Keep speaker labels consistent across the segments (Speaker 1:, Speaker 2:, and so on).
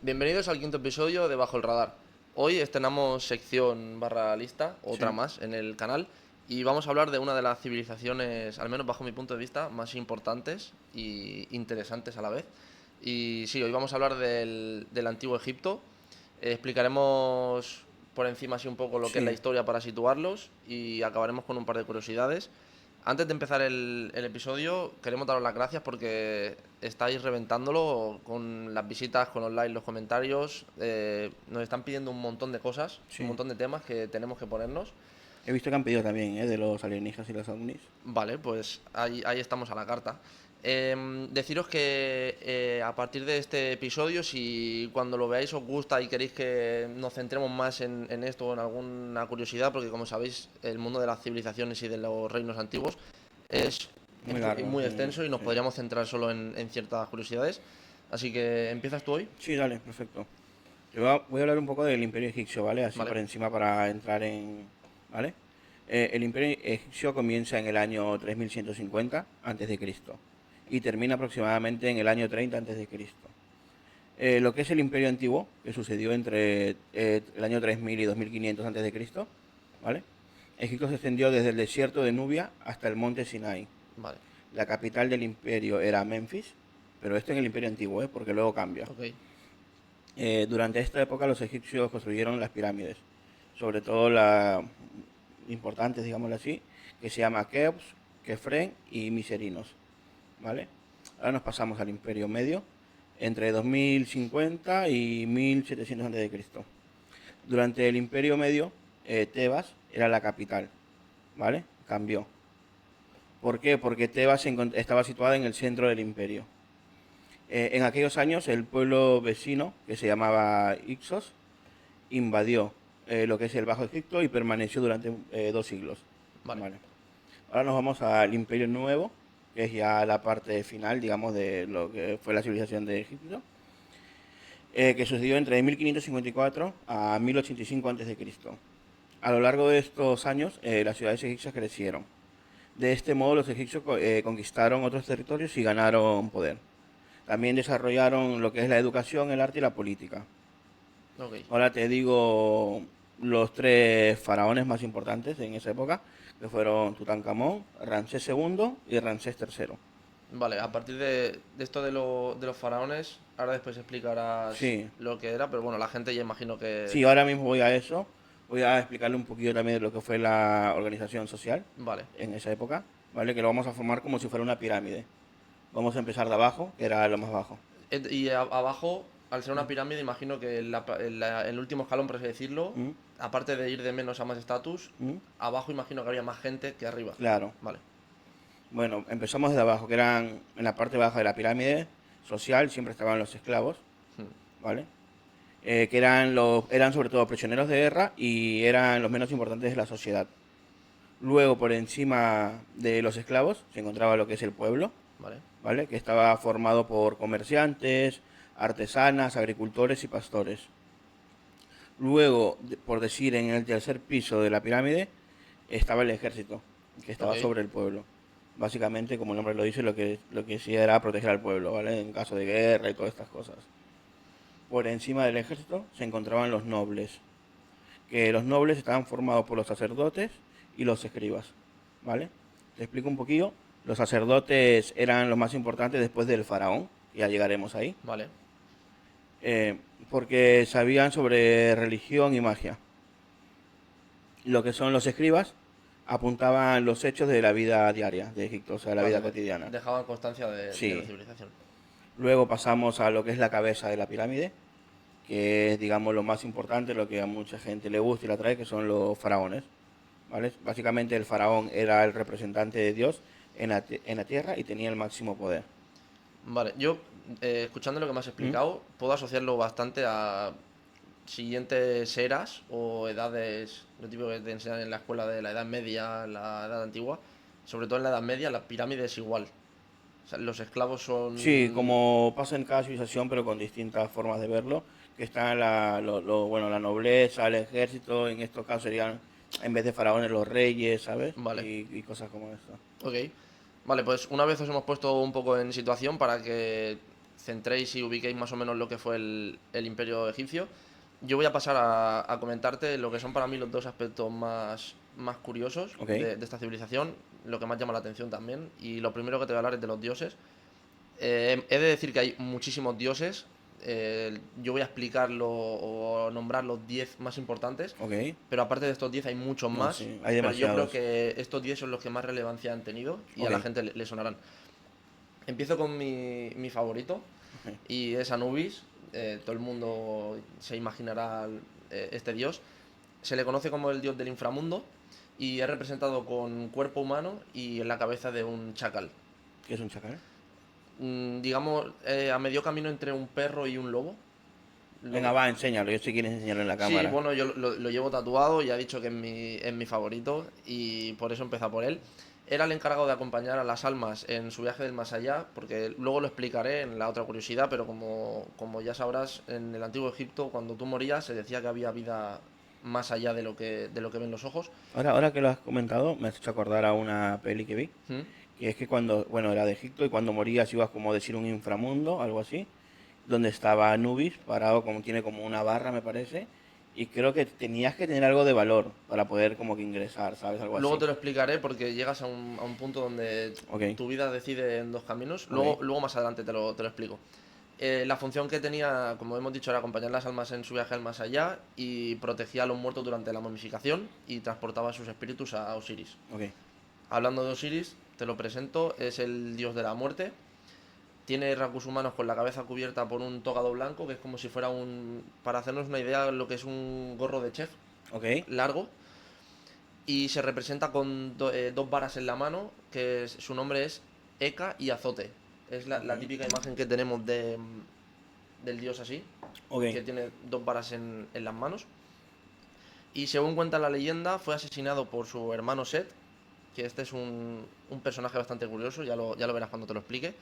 Speaker 1: Bienvenidos al quinto episodio de Bajo el Radar. Hoy estrenamos sección barra lista, otra
Speaker 2: Sí,
Speaker 1: más en el canal, y vamos a hablar de una de las civilizaciones, al menos bajo mi punto de vista, más importantes y interesantes a la vez. Y sí, hoy vamos a hablar del antiguo Egipto. Explicaremos por encima así un poco lo que es la
Speaker 2: sí.
Speaker 1: historia para situarlos y acabaremos con un par de curiosidades. Antes de empezar el episodio, queremos daros las gracias porque estáis reventándolo con las visitas, con los likes, los comentarios. Nos están pidiendo un montón de cosas, un
Speaker 2: Sí.
Speaker 1: montón de temas que tenemos que ponernos.
Speaker 2: He visto que han pedido también, de los alienígenas y los ovnis.
Speaker 1: Vale, pues ahí estamos a la carta. Deciros que a partir de este episodio, si cuando lo veáis os gusta y queréis que nos centremos más en esto o en alguna curiosidad, porque como sabéis, el mundo de las civilizaciones y de los reinos antiguos es,
Speaker 2: Muy largo,
Speaker 1: muy
Speaker 2: muy,
Speaker 1: extenso y nos
Speaker 2: sí.
Speaker 1: podríamos centrar solo en ciertas curiosidades. Así que empiezas tú hoy,
Speaker 2: Sí, dale, perfecto. Voy a hablar un poco del Imperio Egipcio, ¿vale? Así
Speaker 1: ¿vale?
Speaker 2: por encima para entrar en... ¿Vale? El Imperio Egipcio comienza en el año 3150 a.C. y termina aproximadamente en el año 30 a.C. Lo que es el Imperio Antiguo, que sucedió entre el año 3000 y 2500 a.C., ¿vale? Egipto se extendió desde el desierto de Nubia hasta el monte Sinai.
Speaker 1: Vale,
Speaker 2: La capital del imperio era Memphis, pero esto en el imperio antiguo, porque luego cambia.
Speaker 1: ok,
Speaker 2: Durante esta época los egipcios construyeron las pirámides, sobre todo las importantes, digámoslo así, que se llama Keops, Kefren y Miserinos, ¿vale? Ahora nos pasamos al imperio medio, entre 2050 y 1700 a.C. Durante el imperio medio, Tebas era la capital, ¿vale? Cambió. ¿Por qué? Porque Tebas estaba situada en el centro del imperio. En aquellos años el pueblo vecino, que se llamaba Ixos, invadió lo que es el Bajo Egipto y permaneció durante 2 siglos.
Speaker 1: vale.
Speaker 2: Vale. Ahora nos vamos al Imperio Nuevo, que es ya la parte final, digamos, de lo que fue la civilización de Egipto, que sucedió entre 1554 a 1085 a.C. A lo largo de estos años, las ciudades egipcias crecieron. De este modo, los egipcios conquistaron otros territorios y ganaron poder. También desarrollaron lo que es la educación, el arte y la política.
Speaker 1: Ok.
Speaker 2: Ahora te digo los tres faraones más importantes en esa época, que fueron Tutankamón, Ramsés II y Ramsés III.
Speaker 1: Vale, a partir de esto de los faraones, ahora después explicarás
Speaker 2: Sí,
Speaker 1: lo que era, pero bueno, la gente ya imagino que...
Speaker 2: sí, ahora mismo voy a eso. Voy a explicarle un poquito también de lo que fue la organización social
Speaker 1: Vale.
Speaker 2: en esa época, ¿vale? Que lo vamos a formar como si fuera una pirámide. Vamos a empezar de abajo, que era lo más bajo.
Speaker 1: Y abajo, al ser una pirámide, imagino que el último escalón, por así decirlo,
Speaker 2: ¿Mm?
Speaker 1: aparte de ir de menos a más estatus,
Speaker 2: ¿Mm?
Speaker 1: abajo imagino que habría más gente que arriba.
Speaker 2: Claro.
Speaker 1: Vale.
Speaker 2: Bueno, empezamos desde abajo, que eran en la parte baja de la pirámide social, siempre estaban los esclavos,
Speaker 1: Hmm.
Speaker 2: ¿vale? Que eran sobre todo prisioneros de guerra y eran los menos importantes de la sociedad. Luego, por encima de los esclavos, se encontraba lo que es el pueblo,
Speaker 1: Vale.
Speaker 2: ¿vale? Que estaba formado por comerciantes, artesanas, agricultores y pastores. Luego, por decir, en el tercer piso de la pirámide estaba el ejército, que
Speaker 1: Ok.
Speaker 2: estaba sobre el pueblo. Básicamente, como el nombre lo dice, lo que sí era proteger al pueblo, ¿vale? En caso de guerra y todas estas cosas. Por encima del ejército se encontraban los nobles, que los nobles estaban formados por los sacerdotes y los escribas, ¿vale? Te explico un poquillo. Los sacerdotes eran los más importantes después del faraón, ya llegaremos ahí,
Speaker 1: Vale.
Speaker 2: eh, porque sabían sobre religión y magia. Lo que son los escribas apuntaban los hechos de la vida diaria de Egipto, o sea, la
Speaker 1: Vale,
Speaker 2: vida cotidiana.
Speaker 1: dejaban constancia de la
Speaker 2: Sí.
Speaker 1: civilización.
Speaker 2: Luego pasamos a lo que es la cabeza de la pirámide, que es, digamos, lo más importante, lo que a mucha gente le gusta y la trae, que son los faraones. ¿Vale? Básicamente el faraón era el representante de Dios en la tierra y tenía el máximo poder.
Speaker 1: Vale, yo, escuchando lo que me has
Speaker 2: ¿Mm?
Speaker 1: explicado, puedo asociarlo bastante a siguientes eras o edades, lo típico que te enseñan en la escuela de la Edad Media, la Edad Antigua. Sobre todo en la Edad Media, la pirámide es igual. O sea, los esclavos
Speaker 2: Sí,
Speaker 1: son...
Speaker 2: como pasa en cada civilización, pero con distintas formas de verlo, que está bueno, la nobleza, el ejército, en estos casos serían, en vez de faraones, los reyes, ¿sabes?
Speaker 1: Vale,
Speaker 2: Y cosas como eso.
Speaker 1: ok. Vale, pues una vez os hemos puesto un poco en situación para que centréis y ubiquéis más o menos lo que fue el imperio egipcio. Yo voy a pasar a comentarte lo que son para mí los dos aspectos más curiosos
Speaker 2: Ok.
Speaker 1: de esta civilización, lo que más llama la atención también. Y lo primero que te voy a hablar es de los dioses. He de decir que hay muchísimos dioses. Yo voy a explicarlo o nombrar los 10 más importantes,
Speaker 2: Ok.
Speaker 1: pero aparte de estos 10 hay muchos
Speaker 2: No,
Speaker 1: más.
Speaker 2: sí, hay
Speaker 1: Pero yo creo
Speaker 2: demasiados.
Speaker 1: que estos 10 son los que más relevancia han tenido y a
Speaker 2: Ok.
Speaker 1: la gente le sonarán. Empiezo con mi favorito
Speaker 2: Ok.
Speaker 1: y es Anubis. Todo el mundo se imaginará este dios. Se le conoce como el dios del inframundo y es representado con cuerpo humano y en la cabeza de un chacal.
Speaker 2: ¿Qué es un chacal?
Speaker 1: Digamos, a medio camino entre un perro y un lobo.
Speaker 2: Venga,
Speaker 1: Lo-
Speaker 2: va, enséñalo. Yo si quieres enseñarlo en la
Speaker 1: Sí,
Speaker 2: cámara.
Speaker 1: bueno, yo lo llevo tatuado, ya he dicho que es mi favorito y por eso empezó por él. Era el encargado de acompañar a las almas en su viaje del más allá, porque luego lo explicaré en la otra curiosidad, pero como ya sabrás, en el antiguo Egipto, cuando tú morías, se decía que había vida más allá de lo que ven los ojos.
Speaker 2: Ahora que lo has comentado, me has hecho acordar a una peli que vi.
Speaker 1: ¿Mm?
Speaker 2: Que es que cuando, bueno, era de Egipto y cuando morías ibas como a decir un inframundo, algo así. Donde estaba Anubis parado, como tiene como una barra, me parece. Y creo que tenías que tener algo de valor para poder como que ingresar, ¿sabes? Algo
Speaker 1: Luego
Speaker 2: así.
Speaker 1: te lo explicaré porque llegas a un punto donde
Speaker 2: Ok,
Speaker 1: tu vida decide en dos caminos. Luego,
Speaker 2: ok,
Speaker 1: luego más adelante te lo explico. La función que tenía, como hemos dicho, era acompañar las almas en su viaje al más allá y protegía a los muertos durante la momificación y transportaba sus espíritus a Osiris.
Speaker 2: ok.
Speaker 1: Hablando de Osiris, te lo presento, es el dios de la muerte. Tiene rasgos humanos con la cabeza cubierta por un tocado blanco, que es como si fuera para hacernos una idea, lo que es un gorro de chef
Speaker 2: Ok,
Speaker 1: largo. Y se representa con dos varas en la mano, su nombre es Eka y Azote. Es la
Speaker 2: ok,
Speaker 1: típica imagen que tenemos del dios así,
Speaker 2: ok,
Speaker 1: que tiene dos varas en las manos. Y según cuenta la leyenda, fue asesinado por su hermano Set, que este es un personaje bastante curioso, ya lo verás cuando te lo explique.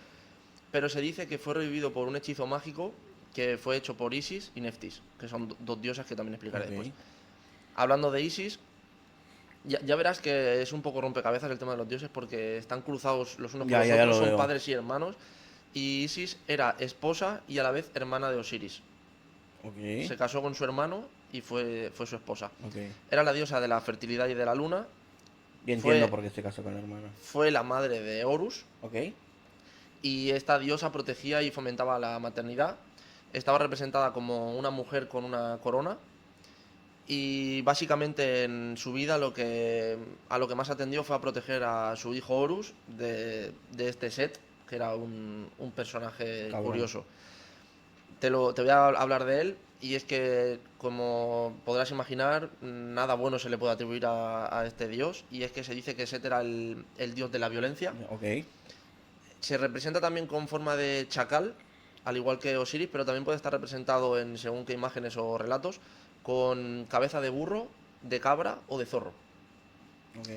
Speaker 1: Pero se dice que fue revivido por un hechizo mágico que fue hecho por Isis y Neftis, que son dos diosas que también explicaré después.
Speaker 2: ok.
Speaker 1: Hablando de Isis, ya verás que es un poco rompecabezas el tema de los dioses porque están cruzados los unos con los
Speaker 2: Ya
Speaker 1: otros,
Speaker 2: lo
Speaker 1: son
Speaker 2: veo.
Speaker 1: padres y hermanos. Y Isis era esposa y a la vez hermana de Osiris.
Speaker 2: Ok,
Speaker 1: Se casó con su hermano y fue su esposa.
Speaker 2: ok.
Speaker 1: Era la diosa de la fertilidad y de la luna.
Speaker 2: Y entiendo
Speaker 1: Fue,
Speaker 2: por qué se casó con la hermana.
Speaker 1: fue la madre de Horus.
Speaker 2: Ok,
Speaker 1: Y esta diosa protegía y fomentaba la maternidad. Estaba representada como una mujer con una corona. Y básicamente en su vida a lo que más atendió fue a proteger a su hijo Horus de este Set, que era un personaje
Speaker 2: cabrón.
Speaker 1: curioso. Te voy a hablar de él y es que, como podrás imaginar, nada bueno se le puede atribuir a este dios y es que se dice que Set era el dios de la violencia.
Speaker 2: Ok,
Speaker 1: Se representa también con forma de chacal, al igual que Osiris, pero también puede estar representado en según qué imágenes o relatos, con cabeza de burro, de cabra o de zorro.
Speaker 2: ok.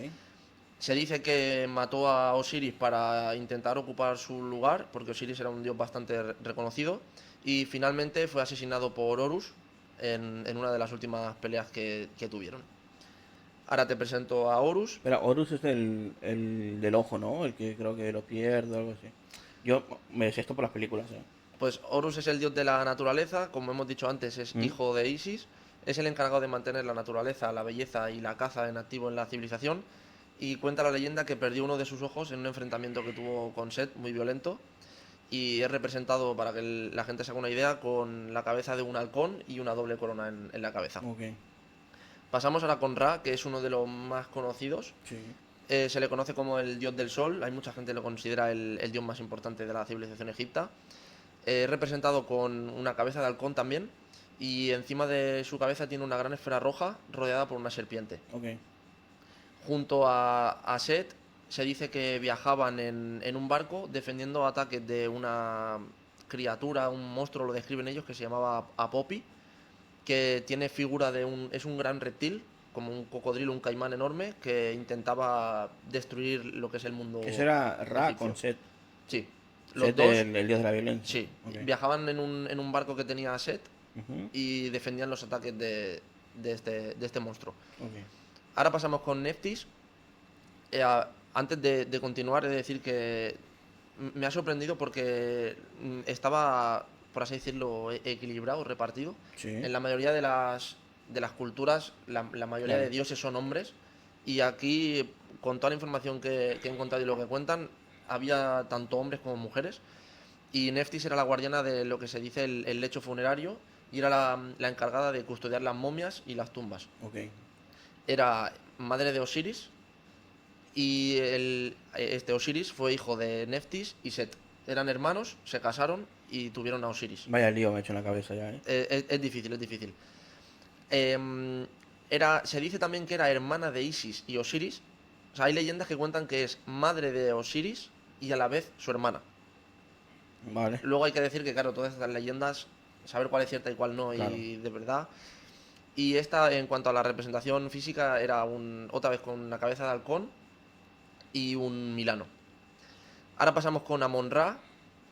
Speaker 1: Se dice que mató a Osiris para intentar ocupar su lugar, porque Osiris era un dios bastante reconocido, y finalmente fue asesinado por Horus en una de las últimas peleas que tuvieron. Ahora te presento a Horus.
Speaker 2: Pero Horus es el del ojo, ¿no? El que creo que lo pierde o algo así. Yo me sé esto por las películas, ¿eh?
Speaker 1: Pues Horus es el dios de la naturaleza, como hemos dicho antes, es
Speaker 2: ¿Mm?
Speaker 1: hijo de Isis, es el encargado de mantener la naturaleza, la belleza y la caza en activo en la civilización, y cuenta la leyenda que perdió uno de sus ojos en un enfrentamiento que tuvo con Set, muy violento, y es representado, para que la gente se haga una idea, con la cabeza de un halcón y una doble corona en la cabeza.
Speaker 2: Ok,
Speaker 1: Pasamos ahora con Ra, que es uno de los más conocidos.
Speaker 2: sí.
Speaker 1: Se le conoce como el dios del sol, hay mucha gente que lo considera el dios más importante de la civilización egipta. Representado con una cabeza de halcón también, y encima de su cabeza tiene una gran esfera roja rodeada por una serpiente.
Speaker 2: Ok.
Speaker 1: Junto a Set se dice que viajaban en un barco defendiendo ataques de una criatura, un monstruo, lo describen ellos, que se llamaba Apopi, que tiene figura es un gran reptil, como un cocodrilo, un caimán enorme, que intentaba destruir lo que es el mundo
Speaker 2: Ese era Ra con
Speaker 1: egipcio.
Speaker 2: Set.
Speaker 1: Sí, los
Speaker 2: Set
Speaker 1: dos.
Speaker 2: el dios de la violencia.
Speaker 1: Sí,
Speaker 2: Ok.
Speaker 1: viajaban en un barco que tenía Set
Speaker 2: Ujú,
Speaker 1: y defendían los ataques de este monstruo.
Speaker 2: ok.
Speaker 1: Ahora pasamos con Neftis. Antes de continuar, he de decir que me ha sorprendido porque estaba, por así decirlo, equilibrado, repartido.
Speaker 2: Sí,
Speaker 1: En la mayoría de las culturas, la mayoría de
Speaker 2: claro.
Speaker 1: dioses son hombres. Y aquí, con toda la información que he encontrado y lo que cuentan, había tanto hombres como mujeres. Y Neftis era la guardiana de lo que se dice el lecho funerario y era la encargada de custodiar las momias y las tumbas.
Speaker 2: Ok.
Speaker 1: Era madre de Osiris y este Osiris fue hijo de Neftis y Set. Eran hermanos, se casaron y tuvieron a Osiris.
Speaker 2: Vaya lío me ha hecho en la cabeza ya, ¿eh?
Speaker 1: Es difícil, es difícil. Em, se dice también que era hermana de Isis y Osiris. O sea, hay leyendas que cuentan que es madre de Osiris y a la vez su hermana.
Speaker 2: Vale,
Speaker 1: Luego hay que decir que, claro, todas estas leyendas, saber cuál es cierta y cuál no,
Speaker 2: claro.
Speaker 1: y de verdad. Y esta, en cuanto a la representación física, era otra vez con una cabeza de halcón y un milano. Ahora pasamos con Amon-Ra,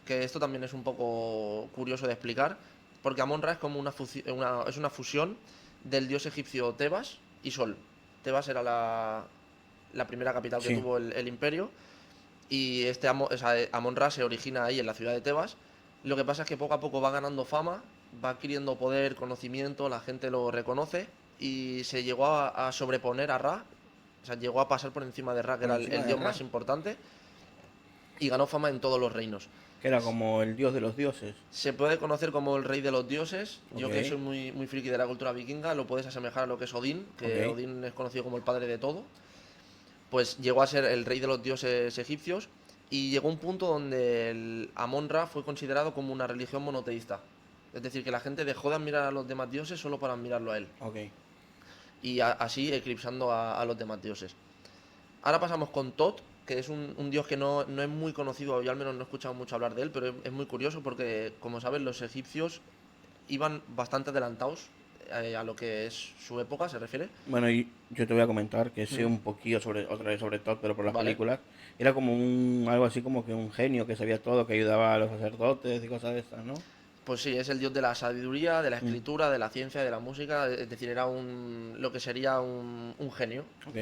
Speaker 1: que esto también es un poco curioso de explicar, porque Amon-Ra es como es una fusión del dios egipcio Tebas y Sol. Tebas era la primera capital que
Speaker 2: Sí.
Speaker 1: tuvo el imperio, y o sea, Amon-Ra se origina ahí en la ciudad de Tebas. Lo que pasa es que poco a poco va ganando fama, va adquiriendo poder, conocimiento, la gente lo reconoce y se llegó a sobreponer a Ra, o sea, llegó a pasar por encima de Ra, que
Speaker 2: Por
Speaker 1: era
Speaker 2: encima
Speaker 1: el
Speaker 2: de
Speaker 1: dios
Speaker 2: Ra,
Speaker 1: más importante, y ganó fama en todos los reinos.
Speaker 2: que era como el dios de los dioses.
Speaker 1: Se puede conocer como el rey de los dioses.
Speaker 2: Ok,
Speaker 1: Yo, que soy muy friki de la cultura vikinga, lo puedes asemejar a lo que es Odín, que
Speaker 2: ok.
Speaker 1: Odín es conocido como el padre de todo. Pues llegó a ser el rey de los dioses egipcios y llegó un punto donde el Amon-Ra fue considerado como una religión monoteísta. Es decir, que la gente dejó de admirar a los demás dioses solo para admirarlo a él.
Speaker 2: Ok.
Speaker 1: Y así eclipsando a los demás dioses. Ahora pasamos con Tot, que es un dios que no es muy conocido, yo al menos no he escuchado mucho hablar de él, pero es muy curioso porque, como sabes, los egipcios iban bastante adelantados a lo que es su época, se refiere.
Speaker 2: Bueno, y yo te voy a comentar que sé
Speaker 1: Mm.
Speaker 2: un poquillo sobre, otra vez sobre Todd, pero por las
Speaker 1: Vale.
Speaker 2: películas. Era como algo así como que un genio que sabía todo, que ayudaba a los sacerdotes y cosas de estas, ¿no?
Speaker 1: Pues sí, es el dios de la sabiduría, de la
Speaker 2: Mm,
Speaker 1: escritura, de la ciencia, de la música, es decir, era lo que sería un genio.
Speaker 2: ok,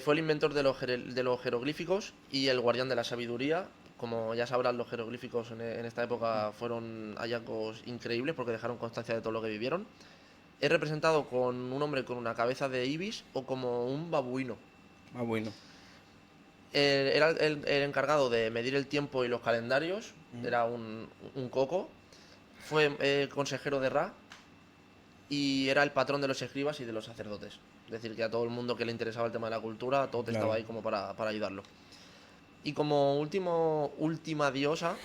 Speaker 1: Fue el inventor de los jeroglíficos y el guardián de la sabiduría. Como ya sabrás, los jeroglíficos en esta época fueron hallazgos increíbles porque dejaron constancia de todo lo que vivieron. Es representado con un hombre con una cabeza de ibis o como un babuino.
Speaker 2: ah, bueno.
Speaker 1: Era el encargado de medir el tiempo y los calendarios,
Speaker 2: Mm,
Speaker 1: era un coco. Fue consejero de Ra y era el patrón de los escribas y de los sacerdotes. Es decir, que a todo el mundo que le interesaba el tema de la cultura, todo estaba
Speaker 2: claro,
Speaker 1: ahí como para ayudarlo. Y como última diosa,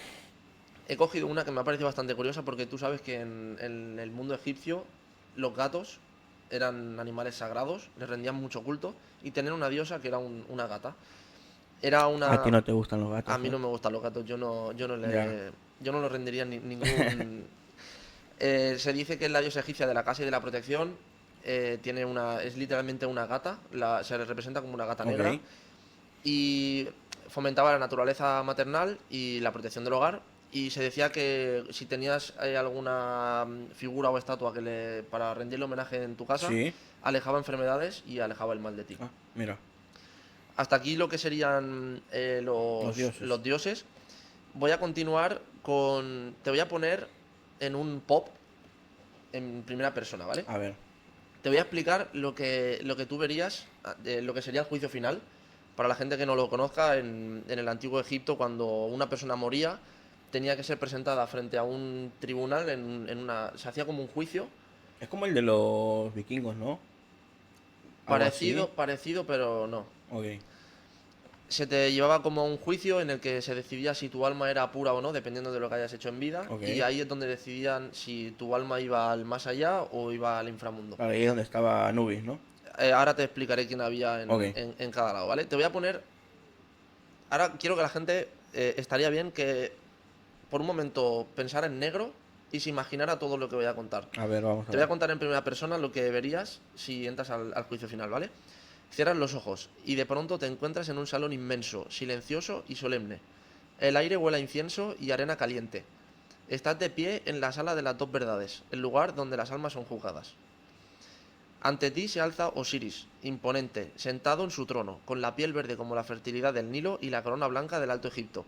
Speaker 1: he cogido una que me ha parecido bastante curiosa porque tú sabes que en el mundo egipcio los gatos eran animales sagrados, les rendían mucho culto y tener una diosa que era una gata. Era
Speaker 2: a ti
Speaker 1: una...
Speaker 2: no te gustan los
Speaker 1: A
Speaker 2: gatos,
Speaker 1: mí
Speaker 2: ¿eh?
Speaker 1: no me gustan los gatos,
Speaker 2: Ya,
Speaker 1: yo no los rendiría ningún... Se dice que es la diosa egipcia de la casa y de la protección. Es literalmente una gata, se le representa como una gata negra
Speaker 2: ok.
Speaker 1: y fomentaba la naturaleza maternal y la protección del hogar. Y se decía que si tenías alguna figura o estatua para rendirle homenaje en tu casa,
Speaker 2: Sí,
Speaker 1: alejaba enfermedades y alejaba el mal de ti.
Speaker 2: ah, mira,
Speaker 1: Hasta aquí lo que serían
Speaker 2: los dioses.
Speaker 1: los dioses. Voy a continuar con... Te voy a poner en un pop en primera persona, ¿vale?
Speaker 2: A ver,
Speaker 1: Te voy a explicar lo que tú verías, de lo que sería el juicio final. Para la gente que no lo conozca, en el antiguo Egipto, cuando una persona moría, tenía que ser presentada frente a un tribunal se hacía como un juicio,
Speaker 2: es como el de los vikingos, ¿no? Algo así.
Speaker 1: parecido, pero no.
Speaker 2: Ok,
Speaker 1: Se te llevaba como a un juicio en el que se decidía si tu alma era pura o no, dependiendo de lo que hayas hecho en vida, y
Speaker 2: ok.
Speaker 1: ahí es donde decidían si tu alma iba al más allá o iba al inframundo.
Speaker 2: Claro, ahí es donde estaba Anubis, ¿no?
Speaker 1: Ahora te explicaré quién había
Speaker 2: Ok,
Speaker 1: en cada lado, ¿vale? Te voy a poner... Ahora quiero que la gente estaría bien que por un momento pensara en negro y se imaginara todo lo que voy a contar.
Speaker 2: a ver, vamos a
Speaker 1: Te voy a
Speaker 2: ver.
Speaker 1: contar en primera persona lo que verías si entras al juicio final, ¿vale? Cierras los ojos y de pronto te encuentras en un salón inmenso, silencioso y solemne. El aire huele a incienso y arena caliente. Estás de pie en la sala de las dos verdades, el lugar donde las almas son juzgadas. Ante ti se alza Osiris, imponente, sentado en su trono, con la piel verde como la fertilidad del Nilo y la corona blanca del Alto Egipto.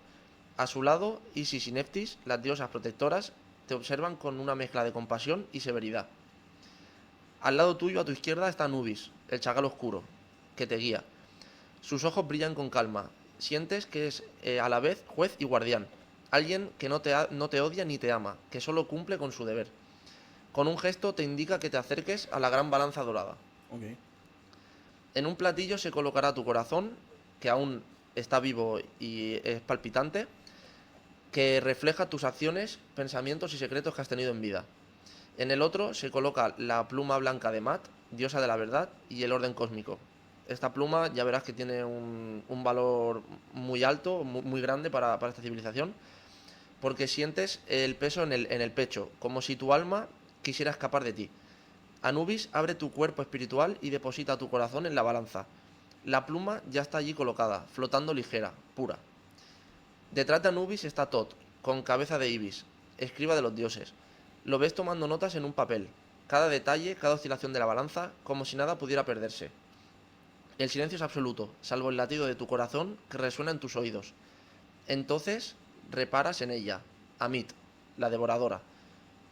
Speaker 1: A su lado, Isis y Neftis, las diosas protectoras, te observan con una mezcla de compasión y severidad. Al lado tuyo, a tu izquierda, está Anubis, el chacal oscuro, que te guía. Sus ojos brillan con calma. Sientes que es a la vez juez y guardián. Alguien que no te odia ni te ama, que solo cumple con su deber. Con un gesto te indica que te acerques a la gran balanza dorada.
Speaker 2: Ok.
Speaker 1: En un platillo se colocará tu corazón, que aún está vivo y es palpitante, que refleja tus acciones, pensamientos y secretos que has tenido en vida. En el otro se coloca la pluma blanca de Mat, diosa de la verdad y el orden cósmico. Esta pluma ya verás que tiene un valor muy alto, muy grande para esta civilización, porque sientes el peso en el pecho, como si tu alma quisiera escapar de ti. Anubis abre tu cuerpo espiritual y deposita tu corazón en la balanza. La pluma ya está allí colocada, flotando ligera, pura. Detrás de Anubis está Tot, con cabeza de Ibis, escriba de los dioses. Lo ves tomando notas en un papel, cada detalle, cada oscilación de la balanza, como si nada pudiera perderse. El silencio es absoluto, salvo el latido de tu corazón que resuena en tus oídos. Entonces reparas en ella, Amit, la devoradora.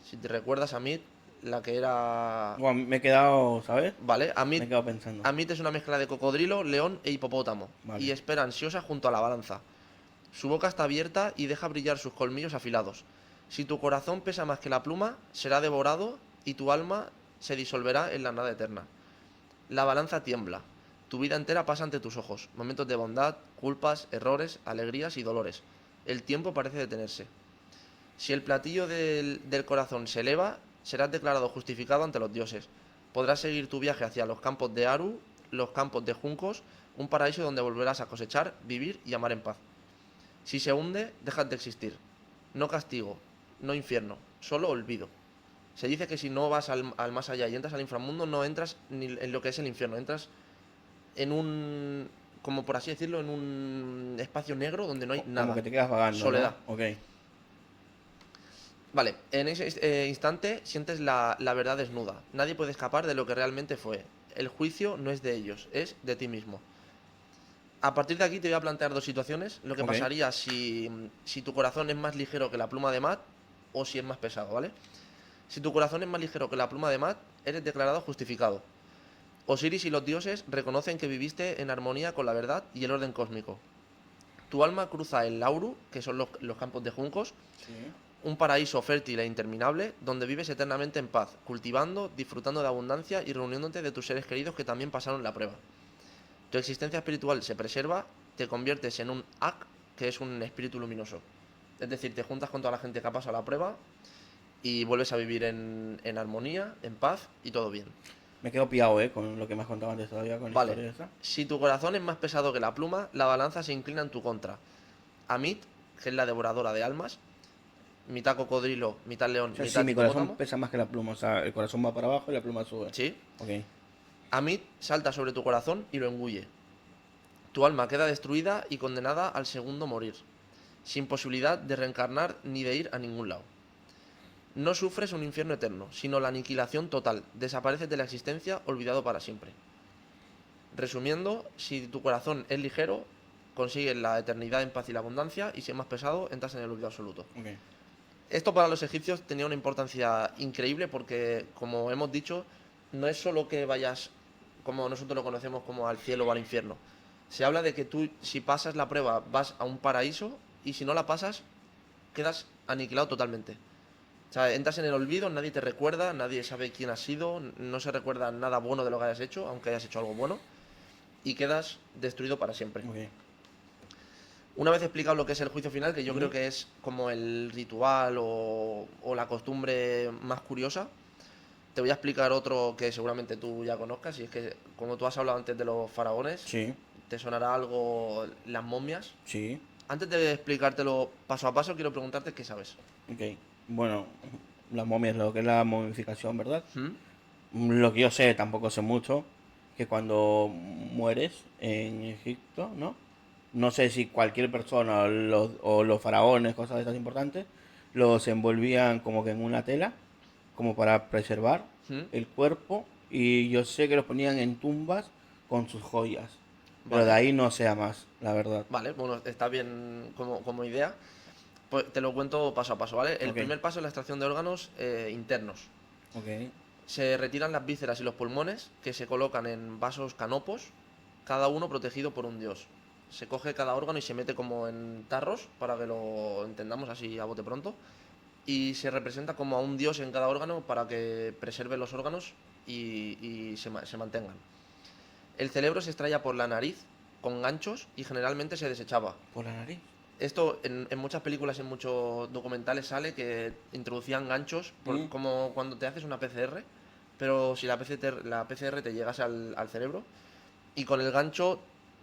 Speaker 1: Si te recuerdas a Amit, la que era...
Speaker 2: Bueno, me he quedado, ¿sabes?
Speaker 1: Vale,
Speaker 2: Me he quedado pensando.
Speaker 1: Amit es una mezcla de cocodrilo, león e hipopótamo,
Speaker 2: Vale.
Speaker 1: y espera ansiosa junto a la balanza. Su boca está abierta y deja brillar sus colmillos afilados. Si tu corazón pesa más que la pluma, será devorado y tu alma se disolverá en la nada eterna. La balanza tiembla. Tu vida entera pasa ante tus ojos. Momentos de bondad, culpas, errores, alegrías y dolores. El tiempo parece detenerse. Si el platillo del corazón se eleva, serás declarado justificado ante los dioses. Podrás seguir tu viaje hacia los campos de Aru, los campos de juncos, un paraíso donde volverás a cosechar, vivir y amar en paz. Si se hunde, dejas de existir. No castigo, no infierno, solo olvido. Se dice que si no vas al más allá y entras al inframundo, no entras ni en lo que es el infierno, entras en un, como por así decirlo, en un espacio negro donde no hay nada.
Speaker 2: Como que te quedas vagando,
Speaker 1: soledad.
Speaker 2: ¿no? Ok.
Speaker 1: Vale, en ese instante sientes la verdad desnuda. Nadie puede escapar de lo que realmente fue. El juicio no es de ellos, es de ti mismo. A partir de aquí te voy a plantear dos situaciones. Lo que
Speaker 2: Ok.
Speaker 1: pasaría si tu corazón es más ligero que la pluma de Matt o si es más pesado, ¿vale? Si tu corazón es más ligero que la pluma de Matt, eres declarado justificado. Osiris y los dioses reconocen que viviste en armonía con la verdad y el orden cósmico. Tu alma cruza el Lauru, que son los campos de juncos,
Speaker 2: Sí.
Speaker 1: un paraíso fértil e interminable donde vives eternamente en paz, cultivando, disfrutando de abundancia y reuniéndote de tus seres queridos que también pasaron la prueba. Tu existencia espiritual se preserva, te conviertes en un Ak, que es un espíritu luminoso. Es decir, te juntas con toda la gente que ha pasado la prueba y vuelves a vivir en armonía, en paz y todo bien.
Speaker 2: Me quedo pillado, con lo que me has contado antes todavía, con la
Speaker 1: Vale,
Speaker 2: historia esa.
Speaker 1: si tu corazón es más pesado que la pluma, la balanza se inclina en tu contra. Amit, que es la devoradora de almas, mitad cocodrilo, mitad león,
Speaker 2: O sea, sí,
Speaker 1: mitad
Speaker 2: mi corazón
Speaker 1: hipopótamo.
Speaker 2: pesa más que la pluma. O sea, el corazón va para abajo y la pluma sube.
Speaker 1: Sí.
Speaker 2: Ok.
Speaker 1: Amit salta sobre tu corazón y lo engulle. Tu alma queda destruida y condenada al segundo morir, sin posibilidad de reencarnar ni de ir a ningún lado. No sufres un infierno eterno, sino la aniquilación total. Desapareces de la existencia, olvidado para siempre. Resumiendo, si tu corazón es ligero, consigues la eternidad en paz y la abundancia, y si es más pesado, entras en el olvido absoluto.
Speaker 2: Ok.
Speaker 1: Esto para los egipcios tenía una importancia increíble porque, como hemos dicho, no es solo que vayas, como nosotros lo conocemos, como al cielo o al infierno. Se habla de que tú, si pasas la prueba, vas a un paraíso y si no la pasas, quedas aniquilado totalmente. O sea, entras en el olvido, nadie te recuerda, nadie sabe quién has sido, no se recuerda nada bueno de lo que hayas hecho, aunque hayas hecho algo bueno, y quedas destruido para siempre.
Speaker 2: Ok.
Speaker 1: Una vez explicado lo que es el juicio final, que yo
Speaker 2: Ujú.
Speaker 1: creo que es como el ritual o la costumbre más curiosa, te voy a explicar otro que seguramente tú ya conozcas, y es que, como tú has hablado antes de los faraones,
Speaker 2: Sí,
Speaker 1: te sonará algo las momias.
Speaker 2: sí.
Speaker 1: Antes de explicártelo paso a paso, quiero preguntarte qué sabes.
Speaker 2: Ok. Bueno, las momias, lo que es la momificación, ¿verdad?
Speaker 1: ¿Mm?
Speaker 2: Lo que yo sé, tampoco sé mucho, que cuando mueres en Egipto, ¿no? No sé si cualquier persona o los faraones, cosas de estas importantes, los envolvían como que en una tela, como para preservar
Speaker 1: ¿Mm?
Speaker 2: el cuerpo, y yo sé que los ponían en tumbas con sus joyas. pero de
Speaker 1: Vale,
Speaker 2: ahí no sea más, la verdad.
Speaker 1: vale, bueno, está bien como idea. Pues te lo cuento paso a paso, ¿vale? El
Speaker 2: Ok,
Speaker 1: primer paso es la extracción de órganos internos.
Speaker 2: ok.
Speaker 1: Se retiran las vísceras y los pulmones, que se colocan en vasos canopos, cada uno protegido por un dios. Se coge cada órgano y se mete como en tarros, para que lo entendamos así a bote pronto, y se representa como a un dios en cada órgano para que preserve los órganos y se mantengan. El cerebro se extraía por la nariz con ganchos y generalmente se desechaba.
Speaker 2: ¿Por la nariz?
Speaker 1: Esto en muchas películas y en muchos documentales sale que introducían ganchos,
Speaker 2: Mm,
Speaker 1: como cuando te haces una PCR, pero si la PCR te llegase al cerebro, y con el gancho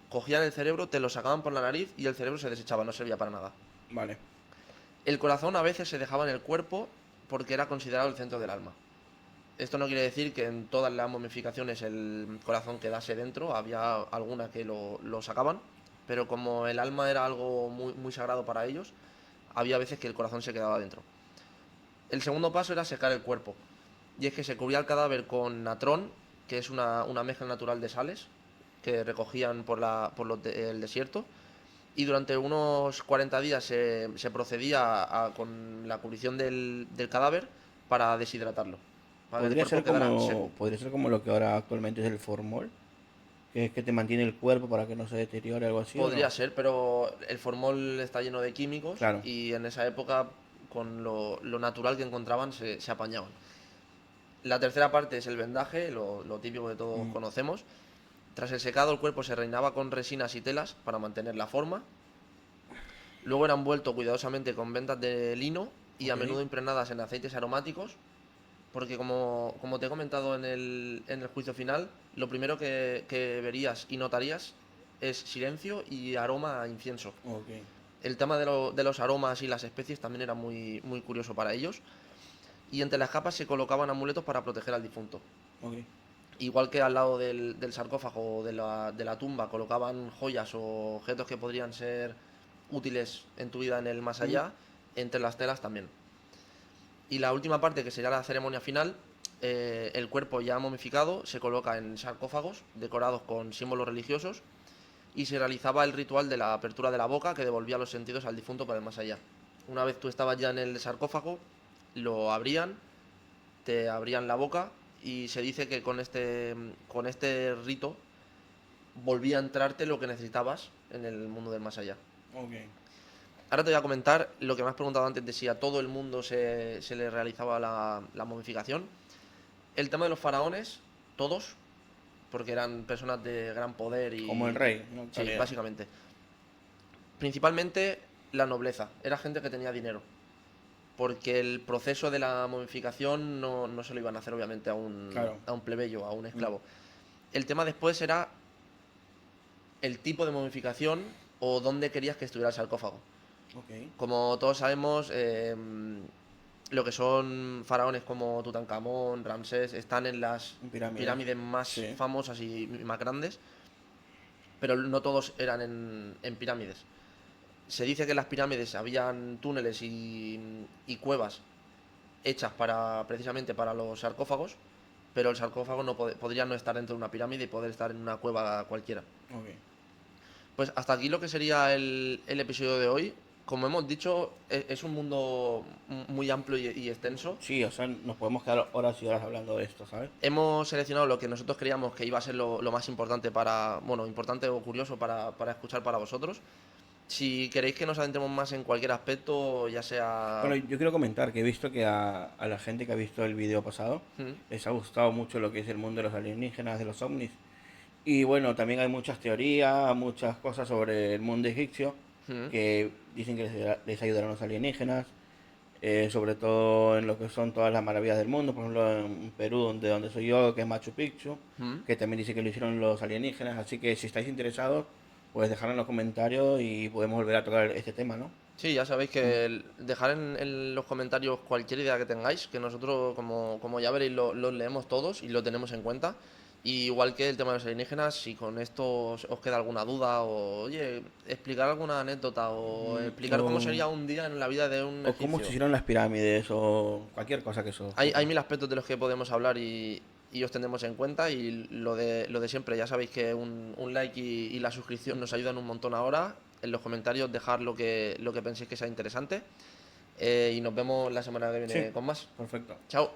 Speaker 1: cogían el cerebro, te lo sacaban por la nariz y el cerebro se desechaba, no servía para nada.
Speaker 2: vale.
Speaker 1: El corazón a veces se dejaba en el cuerpo porque era considerado el centro del alma. Esto no quiere decir que en todas las momificaciones el corazón quedase dentro, había alguna que lo sacaban, pero como el alma era algo muy sagrado para ellos, había veces que el corazón se quedaba dentro. El segundo paso era secar el cuerpo, y es que se cubría el cadáver con natrón, que es una mezcla natural de sales que recogían el desierto, y durante unos 40 días se procedía con la cubrición del cadáver para deshidratarlo, para que el cuerpo quedara seco.
Speaker 2: Podría ser como lo que ahora actualmente es el formol, que es que te mantiene el cuerpo para que no se deteriore, algo así, ¿o
Speaker 1: Podría
Speaker 2: no?
Speaker 1: ser, pero el formol está lleno de químicos
Speaker 2: Claro.
Speaker 1: y en esa época con lo natural que encontraban se apañaban. La tercera parte es el vendaje, lo típico que todos
Speaker 2: Mm,
Speaker 1: conocemos. Tras el secado el cuerpo se reinaba con resinas y telas para mantener la forma. Luego era envuelto cuidadosamente con vendas de lino y a
Speaker 2: ok.
Speaker 1: menudo impregnadas en aceites aromáticos, porque como te he comentado en el juicio final, lo primero que verías y notarías es silencio y aroma a incienso.
Speaker 2: Ok,
Speaker 1: El tema de los aromas y las especies también era muy curioso para ellos. Y entre las capas se colocaban amuletos para proteger al difunto.
Speaker 2: ok.
Speaker 1: Igual que al lado del sarcófago o de la tumba colocaban joyas o objetos que podrían ser útiles en tu vida en el más
Speaker 2: Mm,
Speaker 1: allá, entre las telas también. Y la última parte, que sería la ceremonia final, el cuerpo ya momificado se coloca en sarcófagos decorados con símbolos religiosos y se realizaba el ritual de la apertura de la boca que devolvía los sentidos al difunto para el más allá. Una vez tú estabas ya en el sarcófago, lo abrían, te abrían la boca y se dice que con este rito volvía a entrarte lo que necesitabas en el mundo del más allá.
Speaker 2: ok.
Speaker 1: Ahora te voy a comentar lo que me has preguntado antes de si a todo el mundo se le realizaba la momificación. El tema de los faraones, todos, porque eran personas de gran poder
Speaker 2: Como el
Speaker 1: y...
Speaker 2: rey, ¿no? En
Speaker 1: Sí,
Speaker 2: realidad.
Speaker 1: básicamente. Principalmente la nobleza, era gente que tenía dinero, porque el proceso de la momificación no se lo iban a hacer obviamente a un,
Speaker 2: Claro.
Speaker 1: a un plebeyo, a un
Speaker 2: Mm,
Speaker 1: esclavo. El tema después era el tipo de momificación o dónde querías que estuviera el sarcófago.
Speaker 2: ok.
Speaker 1: Como todos sabemos, lo que son faraones como Tutankamón, Ramsés, están en las
Speaker 2: En pirámides.
Speaker 1: pirámides más
Speaker 2: Sí.
Speaker 1: famosas y más grandes, pero no todos eran en pirámides. Se dice que en las pirámides habían túneles y cuevas hechas precisamente para los sarcófagos, pero el sarcófago podría no estar dentro de una pirámide y poder estar en una cueva cualquiera.
Speaker 2: Ok.
Speaker 1: Pues hasta aquí lo que sería el episodio de hoy. Como hemos dicho, es un mundo muy amplio y extenso.
Speaker 2: Sí, o sea, nos podemos quedar horas y horas hablando de esto, ¿sabes?
Speaker 1: Hemos seleccionado lo que nosotros creíamos que iba a ser lo más importante importante o curioso para escuchar para vosotros. Si queréis que nos adentremos más en cualquier aspecto, ya sea...
Speaker 2: Bueno, yo quiero comentar que he visto que a la gente que ha visto el vídeo pasado
Speaker 1: Mm,
Speaker 2: les ha gustado mucho lo que es el mundo de los alienígenas, de los ovnis. Y bueno, también hay muchas teorías, muchas cosas sobre el mundo egipcio
Speaker 1: mm,
Speaker 2: que dicen que les ayudaron los alienígenas, sobre todo en lo que son todas las maravillas del mundo, por ejemplo en Perú, donde soy yo, que es Machu Picchu,
Speaker 1: mm.
Speaker 2: que también dice que lo hicieron los alienígenas. Así que si estáis interesados, pues dejadlo en los comentarios y podemos volver a tocar este tema, ¿no?
Speaker 1: Sí, ya sabéis
Speaker 2: Mm.
Speaker 1: que dejar en los comentarios cualquier idea que tengáis, que nosotros, como ya veréis, lo leemos todos y lo tenemos en cuenta. Y igual que el tema de los alienígenas, si con esto os queda alguna duda o, oye, explicar alguna anécdota o explicar cómo
Speaker 2: O,
Speaker 1: sería un día en la vida de un
Speaker 2: o cómo se
Speaker 1: egipcio.
Speaker 2: hicieron las pirámides o cualquier cosa que eso
Speaker 1: Hay
Speaker 2: sepa.
Speaker 1: mil aspectos de los que podemos hablar y os tendremos en cuenta. Y lo de siempre, ya sabéis que un like y la suscripción nos ayudan un montón ahora. En los comentarios dejar lo que penséis que sea interesante. Y nos vemos la semana que
Speaker 2: Sí,
Speaker 1: viene con más.
Speaker 2: perfecto.
Speaker 1: Chao.